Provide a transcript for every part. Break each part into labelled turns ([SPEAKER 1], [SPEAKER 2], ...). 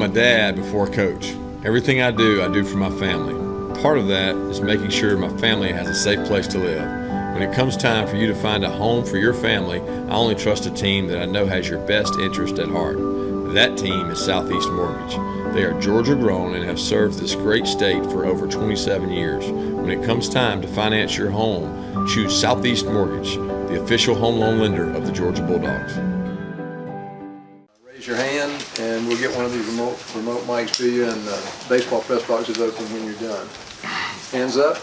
[SPEAKER 1] I'm a dad before a coach. Everything I do for my family. Part of that is making sure my family has a safe place to live. When it comes time for you to find a home for your family, I only trust a team that I know has your best interest at heart. That team is Southeast Mortgage. They are Georgia grown and have served this great state for over 27 years. When it comes time to finance your home, choose Southeast Mortgage, the official home loan lender of the Georgia Bulldogs.
[SPEAKER 2] Raise your hand and we'll get one of these remote mics to you, and the baseball press box is open when you're done. Hands up.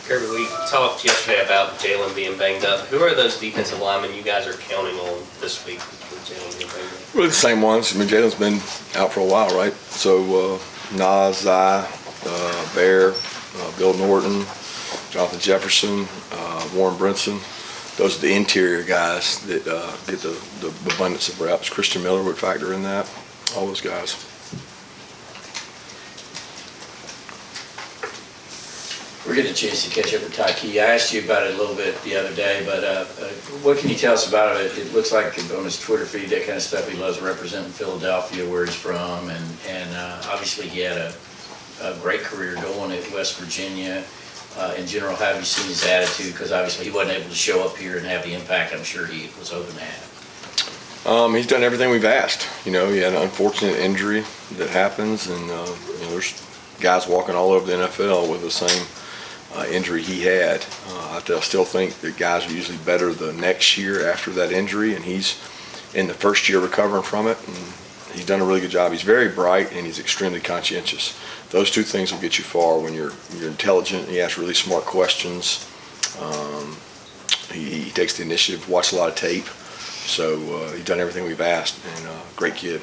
[SPEAKER 3] Kirby, we talked yesterday about Jalen being banged up. Who are those defensive linemen you guys are counting on this week with Jalen being banged up?
[SPEAKER 4] Really the same ones. I mean, Jalen's been out for a while, right? So Nas, Zai, Bear, Bill Norton, Jonathan Jefferson, Warren Brinson. Those are the interior guys that get the abundance of reps. Christian Miller would factor in that. All those guys.
[SPEAKER 5] We're getting a chance to catch up with Tyke. I asked you about it a little bit the other day, but what can you tell us about it? It looks like on his Twitter feed, that kind of stuff, he loves representing Philadelphia, where he's from, and obviously he had a great career going at West Virginia. In general, how have you seen his attitude? Because obviously he wasn't able to show up here and have the impact I'm sure he was hoping to have.
[SPEAKER 4] He's done everything we've asked. You know, he had an unfortunate injury that happens, and there's guys walking all over the NFL with the same injury he had. I still think that guys are usually better the next year after that injury, and he's in the first year recovering from it, and he's done a really good job. He's very bright and he's extremely conscientious. Those two things will get you far when you're intelligent. He asks really smart questions. He takes the initiative, watches a lot of tape. So he's done everything we've asked, and great kid.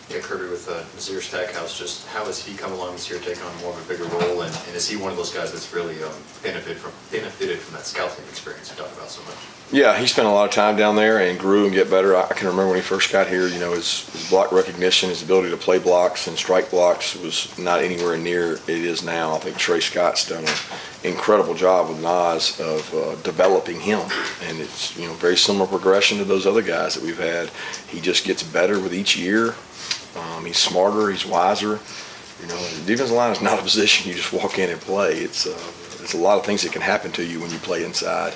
[SPEAKER 6] Yeah, Kirby, with Nazir Stackhouse, just how has he come along this year, taking on more of a bigger role, and is he one of those guys that's really benefited from that scouting experience you talk about so much?
[SPEAKER 4] Yeah, he spent a lot of time down there and grew and get better. I can remember when he first got here, his block recognition, his ability to play blocks and strike blocks was not anywhere near it is now. I think Trey Scott's done an incredible job with Nas of developing him, and it's very similar progression to those other guys that we've had. He just gets better with each year. He's smarter, he's wiser. The defensive line is not a position you just walk in and play. It's a lot of things that can happen to you when you play inside,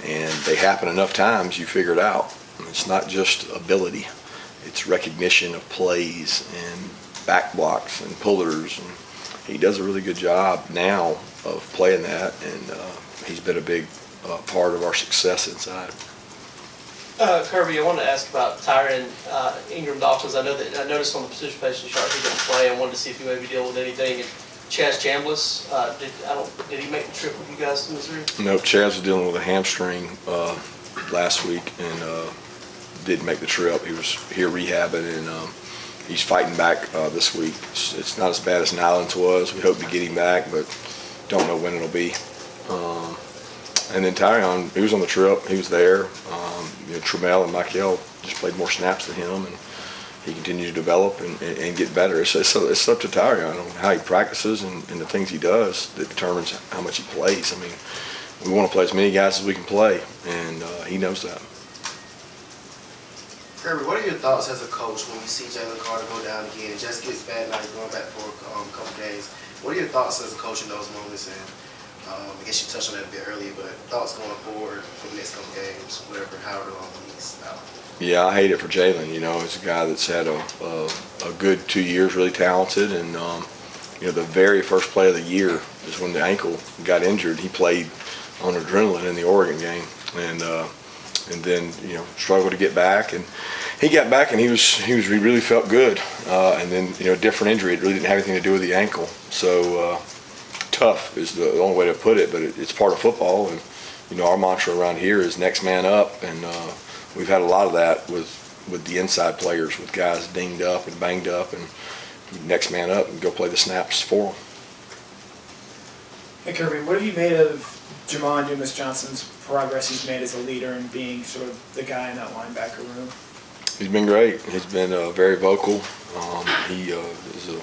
[SPEAKER 4] and they happen enough times you figure it out. It's not just ability, it's recognition of plays and back blocks and pullers, and he does a really good job now of playing that, and he's been a big part of our success inside.
[SPEAKER 7] Kirby, I wanted to ask about Tyrion Ingram Dawkins. I noticed on the participation chart he didn't play. I wanted to see if you maybe deal with anything. And Chaz Chambliss, did he make the trip with you guys to Missouri?
[SPEAKER 4] No, Chaz was dealing with a hamstring last week and didn't make the trip. He was here rehabbing, and he's fighting back this week. It's not as bad as Nyland's was. We hope to get him back, but don't know when it'll be. And then Tyrion, he was on the trip. He was there. Trammell and Michael just played more snaps than him, and he continued to develop and get better. It's up to Tyrion on how he practices and the things he does that determines how much he plays. I mean, we want to play as many guys as we can play, and he knows that.
[SPEAKER 8] Kirby, what are your thoughts as a coach when you see Jalen Carter go down again? Just gets bad now, he's going back for a couple days. What are your thoughts as a coach in those moments? And I guess you touched on that a bit earlier, but thoughts going forward for the next couple games, whatever, however long he's out.
[SPEAKER 4] Yeah, I hate it for Jalen. He's a guy that's had a good 2 years, really talented, and the very first play of the year is when the ankle got injured. He played on adrenaline in the Oregon game, and then struggled to get back, and he got back and he really felt good, and then a different injury. It really didn't have anything to do with the ankle, so. Tough is the only way to put it, but it's part of football, and our mantra around here is next man up, and we've had a lot of that with the inside players, with guys dinged up and banged up, and next man up and go play the snaps for them.
[SPEAKER 9] Hey Kirby, what have you made of Javon Wims' progress he's made as a leader and being sort of the guy in that linebacker room?
[SPEAKER 4] He's been great. He's been very vocal. He is a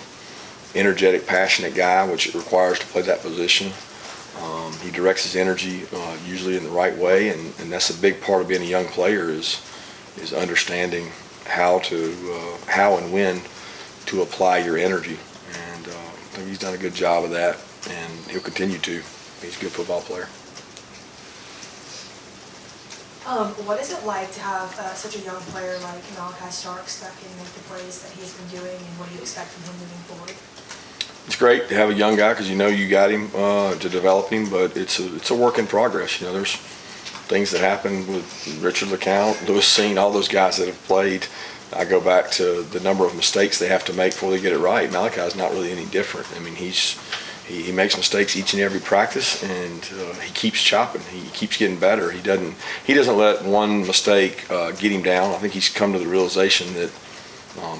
[SPEAKER 4] energetic, passionate guy, which it requires to play that position. He directs his energy usually in the right way, and that's a big part of being a young player is understanding how and when to apply your energy. And I think he's done a good job of that, and he'll continue to. He's a good football player.
[SPEAKER 10] What is it like to have such a young player like Malachi Starks that can make the plays that he's been doing, and what do you expect from him moving forward?
[SPEAKER 4] It's great to have a young guy because you got him to develop him, but it's a work in progress. There's things that happen with Richard LeCount, Lewis Seen, all those guys that have played. I go back to the number of mistakes they have to make before they get it right. Malachi's not really any different. I mean, he makes mistakes each and every practice, and he keeps chopping. He keeps getting better. He doesn't let one mistake get him down. I think he's come to the realization that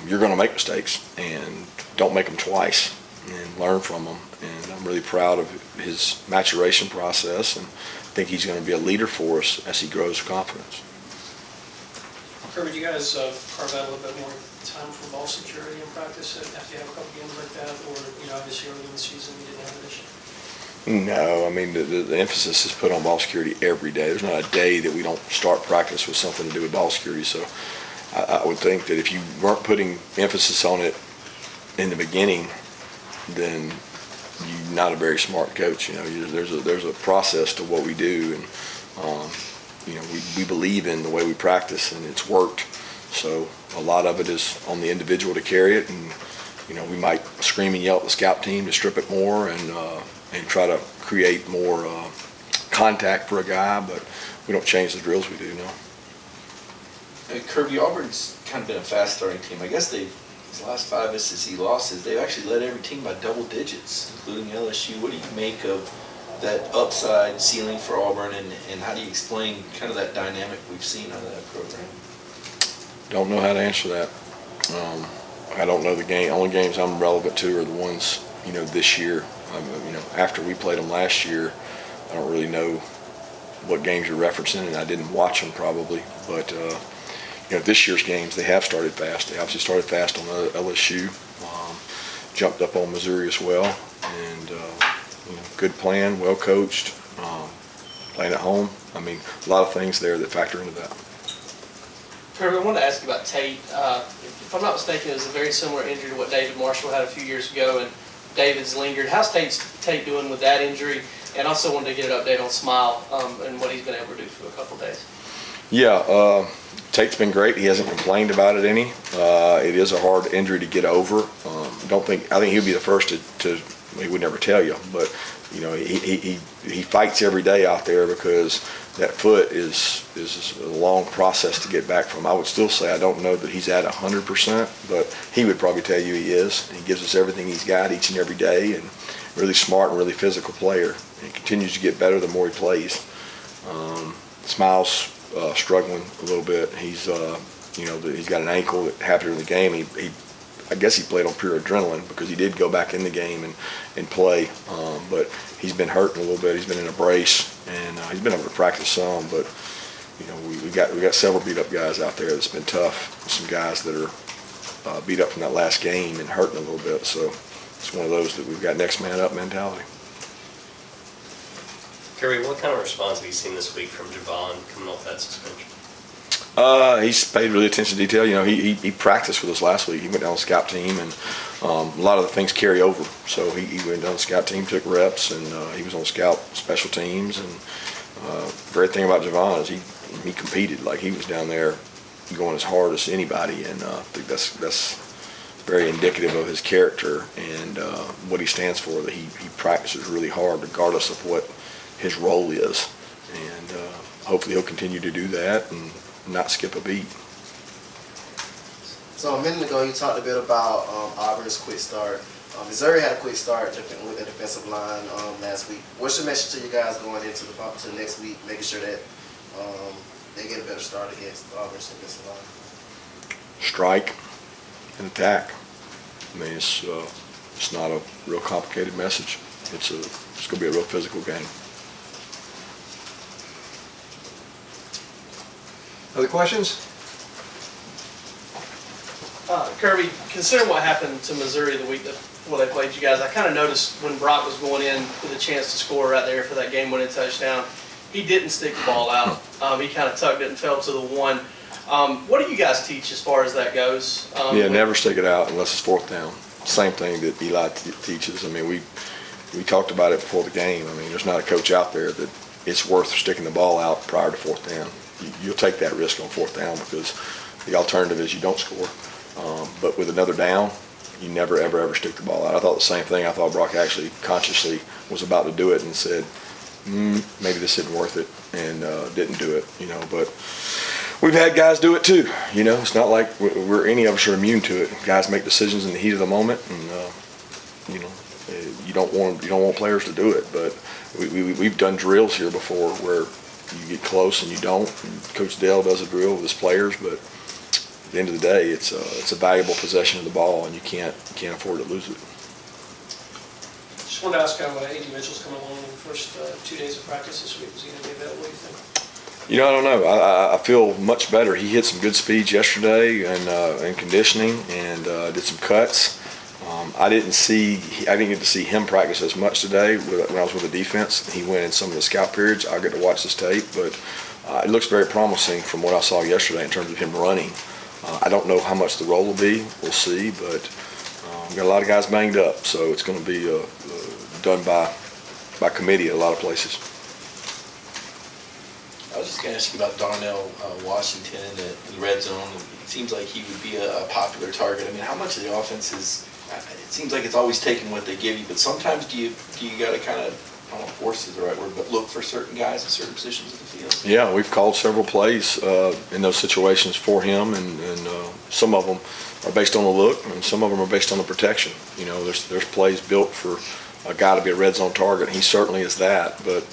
[SPEAKER 4] you're going to make mistakes, and don't make them twice, and learn from them. And I'm really proud of his maturation process, and I think he's going to be a leader for us as he grows confidence.
[SPEAKER 11] Kirby, do you guys carve out a little bit more time for ball security in practice after you have a couple games like that, or obviously early in the season you didn't have an issue?
[SPEAKER 4] No, I mean the emphasis is put on ball security every day. There's not a day that we don't start practice with something to do with ball security. So I would think that if you weren't putting emphasis on it in the beginning, then you're not a very smart coach. There's a process to what we do, and we believe in the way we practice, and it's worked. So a lot of it is on the individual to carry it, and we might scream and yell at the scout team to strip it more and try to create more contact for a guy, but we don't change the drills we do, no.
[SPEAKER 12] Kirby, Auburn's kind of been a fast starting team. I guess his last 5 SEC losses, they've actually led every team by double digits, including LSU. What do you make of that upside ceiling for Auburn, and how do you explain kind of that dynamic we've seen out of that program?
[SPEAKER 4] Don't know how to answer that. I don't know the game. Only games I'm relevant to are the ones, this year. After we played them last year, I don't really know what games you're referencing, and I didn't watch them probably. But, this year's games, they have started fast. They obviously started fast on LSU, jumped up on Missouri as well, and good plan, well coached, playing at home. I mean, a lot of things there that factor into that.
[SPEAKER 7] Kirby, I wanted to ask you about Tate. If I'm not mistaken, it was a very similar injury to what David Marshall had a few years ago, and David's lingered. How's Tate doing with that injury? And also wanted to get an update on Smile and what he's been able to do for a couple of days.
[SPEAKER 4] Yeah, Tate's been great. He hasn't complained about it any. It is a hard injury to get over. I think he'll be the first to he would never tell you, but he fights every day out there because that foot is a long process to get back from. I would still say I don't know that he's at 100%, but he would probably tell you he is. He gives us everything he's got each and every day, and really smart and really physical player. And he continues to get better the more he plays. Smiles struggling a little bit. He's he's got an ankle that happened in the game. I guess he played on pure adrenaline because he did go back in the game and play, but he's been hurting a little bit. He's been in a brace, and he's been able to practice some, but we got several beat up guys out there that's been tough. Some guys that are beat up from that last game and hurting a little bit, so it's one of those that we've got next man up mentality.
[SPEAKER 3] Kirby, what kind of response have you seen this week from Javon coming off that suspension?
[SPEAKER 4] He's paid really attention to detail. He practiced with us last week. He went down on the scout team, and a lot of the things carry over. So he went down on the scout team, took reps, and he was on scout special teams. And the great thing about Javon is he competed. Like, he was down there going as hard as anybody, and I think that's very indicative of his character and what he stands for, that he practices really hard regardless of what his role is. And hopefully he'll continue to do that and not skip a beat.
[SPEAKER 8] So a minute ago, you talked a bit about Auburn's quick start. Missouri had a quick start with the defensive line last week. What's your message to you guys going into the next week, making sure that they get a better start against Auburn's defensive line?
[SPEAKER 4] Strike and attack. I mean, it's not a real complicated message. It's going to be a real physical game.
[SPEAKER 2] Other questions?
[SPEAKER 7] Kirby, consider what happened to Missouri the week before they played you guys. I kind of noticed when Brock was going in with a chance to score right there for that game-winning touchdown, he didn't stick the ball out. He kind of tugged it and fell to the one. What do you guys teach as far as that goes?
[SPEAKER 4] Never stick it out unless it's fourth down. Same thing that Eli teaches. I mean, we talked about it before the game. I mean, there's not a coach out there that it's worth sticking the ball out prior to fourth down. You'll take that risk on fourth down because the alternative is you don't score. But with another down, you never, ever, ever stick the ball out. I thought the same thing. I thought Brock actually consciously was about to do it and said, maybe this isn't worth it, and didn't do it, but we've had guys do it too, it's not like we're any of us are immune to it. Guys make decisions in the heat of the moment, and you don't want players to do it, but we've done drills here before where you get close and you don't, and Coach Dell does a drill with his players, but at the end of the day, it's a valuable possession of the ball, and you can't afford to lose it.
[SPEAKER 11] Just wanted to ask how A.D. Mitchell's coming along in the first 2 days of practice this week. Is he going to be available, what do you think?
[SPEAKER 4] I don't know. I feel much better. He hit some good speeds yesterday and conditioning, and did some cuts. I didn't get to see him practice as much today when I was with the defense. He went in some of the scout periods. I'll get to watch this tape, but it looks very promising from what I saw yesterday in terms of him running. I don't know how much the role will be. We'll see, but we've got a lot of guys banged up, so it's going to be done by committee at a lot of places.
[SPEAKER 12] I was just going to ask you about Donnell Washington in the red zone. It seems like he would be a popular target. I mean, how much of the offense is? It seems like it's always taking what they give you, but sometimes do you got to kind of, I don't know if force is the right word, but look for certain guys in certain positions of the field? Yeah, we've called several plays in those situations for him, and some of them are based on the look, and some of them are based on the protection. There's plays built for a guy to be a red zone target. He certainly is that, but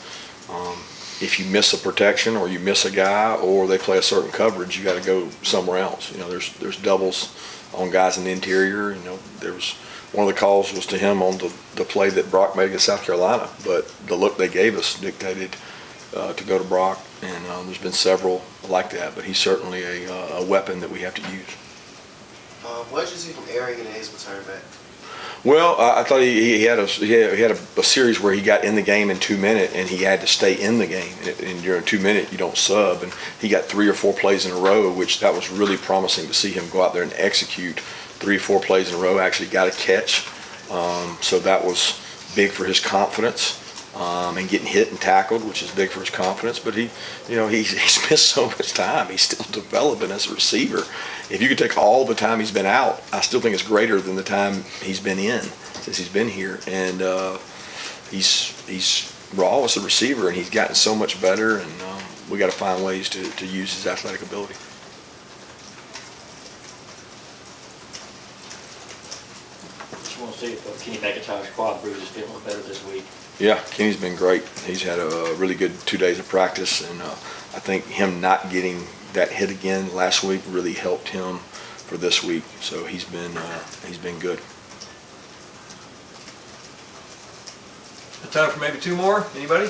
[SPEAKER 12] if you miss a protection or you miss a guy or they play a certain coverage, you got to go somewhere else. There's doubles on guys in the interior. There was one of the calls was to him on the play that Brock made against South Carolina, but the look they gave us dictated to go to Brock, and there's been several like that, but he's certainly a weapon that we have to use.
[SPEAKER 8] What did you see from Arian in his return back?
[SPEAKER 4] Well, I thought he had a series where he got in the game in 2 minutes, and he had to stay in the game. And during 2 minutes, you don't sub. And he got 3 or 4 plays in a row, which that was really promising to see him go out there and execute 3 or 4 plays in a row. Actually got a catch, so that was big for his confidence. And getting hit and tackled, which is big for his confidence. But he's missed so much time. He's still developing as a receiver. If you could take all the time he's been out, I still think it's greater than the time he's been in since he's been here. And he's raw as a receiver, and he's gotten so much better. And we got to find ways to use his athletic ability.
[SPEAKER 13] Just want to see if Kenny McIntyre's quad bruise is feeling better this week.
[SPEAKER 4] Yeah, Kenny's been great. He's had a really good 2 days of practice, and I think him not getting that hit again last week really helped him for this week. So he's been good.
[SPEAKER 2] Time for maybe 2 more. Anybody?
[SPEAKER 12] I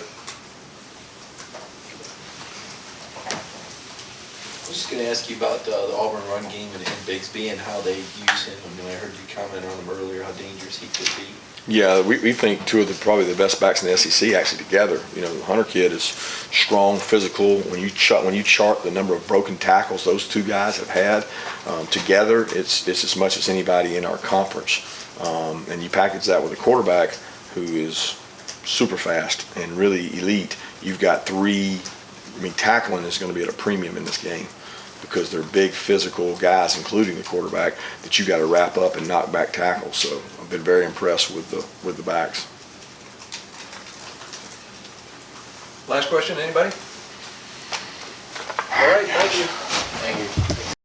[SPEAKER 12] was just going to ask you about the Auburn run game and Bigsby and how they use him. I heard you comment on him earlier, how dangerous he could be.
[SPEAKER 4] Yeah, we think 2 of probably the best backs in the SEC actually together. The Hunter kid is strong, physical. When you chart the number of broken tackles those 2 guys have had together, it's as much as anybody in our conference. And you package that with a quarterback who is super fast and really elite. You've got 3. Tackling is going to be at a premium in this game because they're big physical guys, including the quarterback, that you got to wrap up and knock back tackles. So I've been very impressed with the backs.
[SPEAKER 2] Last question, anybody? All right, thank you.
[SPEAKER 5] Thank you.